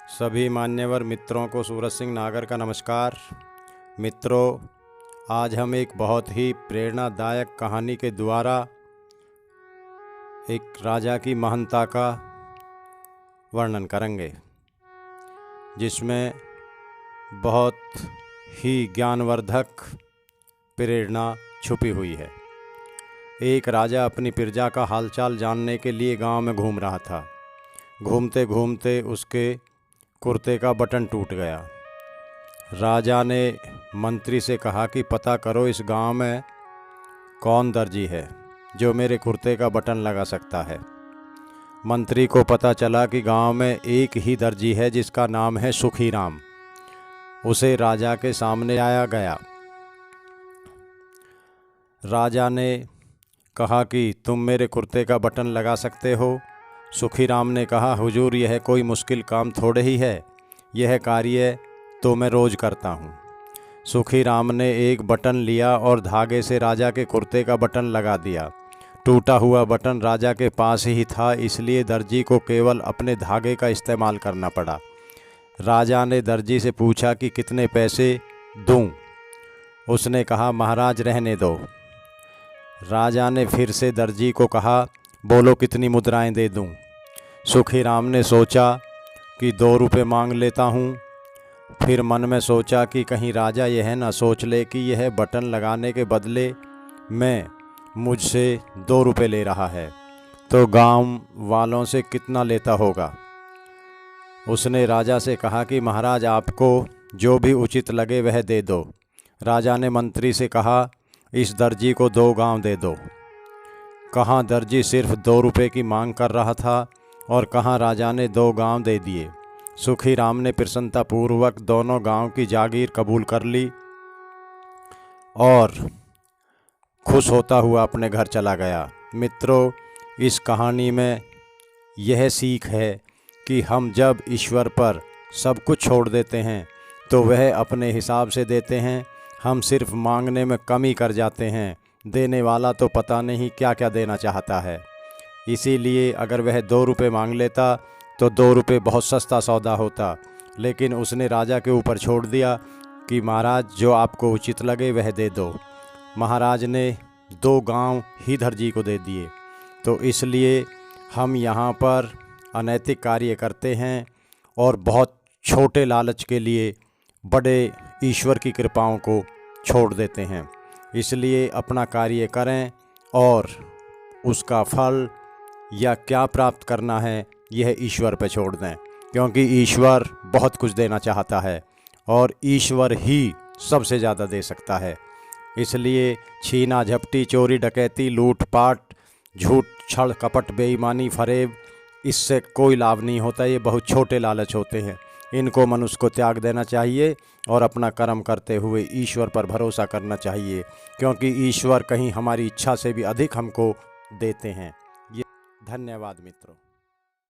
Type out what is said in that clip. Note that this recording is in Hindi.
सभी मान्यवर मित्रों को सूरज सिंह नागर का नमस्कार। मित्रों, आज हम एक बहुत ही प्रेरणादायक कहानी के द्वारा एक राजा की महानता का वर्णन करेंगे, जिसमें बहुत ही ज्ञानवर्धक प्रेरणा छुपी हुई है। एक राजा अपनी प्रजा का हालचाल जानने के लिए गांव में घूम रहा था। घूमते घूमते उसके कुर्ते का बटन टूट गया। राजा ने मंत्री से कहा कि पता करो इस गांव में कौन दर्जी है जो मेरे कुर्ते का बटन लगा सकता है। मंत्री को पता चला कि गांव में एक ही दर्जी है जिसका नाम है सुखीराम। उसे राजा के सामने आया गया। राजा ने कहा कि तुम मेरे कुर्ते का बटन लगा सकते हो। सुखीराम ने कहा, हुजूर, यह कोई मुश्किल काम थोड़े ही है, यह कार्य तो मैं रोज़ करता हूँ। सुखीराम ने एक बटन लिया और धागे से राजा के कुर्ते का बटन लगा दिया। टूटा हुआ बटन राजा के पास ही था, इसलिए दर्जी को केवल अपने धागे का इस्तेमाल करना पड़ा। राजा ने दर्जी से पूछा कि कितने पैसे दूँ। उसने कहा, महाराज रहने दो। राजा ने फिर से दर्जी को कहा, बोलो कितनी मुद्राएं दे दूं। सुखीराम ने सोचा कि 2 रुपये मांग लेता हूं। फिर मन में सोचा कि कहीं राजा यह ना सोच ले कि यह बटन लगाने के बदले में मुझसे 2 रुपये ले रहा है, तो गांव वालों से कितना लेता होगा। उसने राजा से कहा कि महाराज, आपको जो भी उचित लगे वह दे दो। राजा ने मंत्री से कहा, इस दर्जी को 2 गांव दे दो। कहाँ दर्जी सिर्फ 2 रुपये की मांग कर रहा था और कहाँ राजा ने 2 गांव दे दिए। सुखीराम ने प्रसन्नतापूर्वक दोनों गांव की जागीर कबूल कर ली और खुश होता हुआ अपने घर चला गया। मित्रों, इस कहानी में यह सीख है कि हम जब ईश्वर पर सब कुछ छोड़ देते हैं तो वह अपने हिसाब से देते हैं। हम सिर्फ मांगने में कमी कर जाते हैं। देने वाला तो पता नहीं क्या क्या देना चाहता है। इसीलिए अगर वह 2 रुपये मांग लेता तो 2 रुपये बहुत सस्ता सौदा होता, लेकिन उसने राजा के ऊपर छोड़ दिया कि महाराज, जो आपको उचित लगे वह दे दो। महाराज ने 2 गांव ही दर्जी को दे दिए। तो इसलिए हम यहाँ पर अनैतिक कार्य करते हैं और बहुत छोटे लालच के लिए बड़े ईश्वर की कृपाओं को छोड़ देते हैं। इसलिए अपना कार्य करें और उसका फल या क्या प्राप्त करना है यह ईश्वर पर छोड़ दें, क्योंकि ईश्वर बहुत कुछ देना चाहता है और ईश्वर ही सबसे ज़्यादा दे सकता है। इसलिए छीना झपटी, चोरी डकैती, लूटपाट, झूठ, छल, कपट, बेईमानी, फरेब, इससे कोई लाभ नहीं होता। ये बहुत छोटे लालच होते हैं। इनको मनुष्य को त्याग देना चाहिए और अपना कर्म करते हुए ईश्वर पर भरोसा करना चाहिए, क्योंकि ईश्वर कहीं हमारी इच्छा से भी अधिक हमको देते हैं। ये धन्यवाद मित्रों।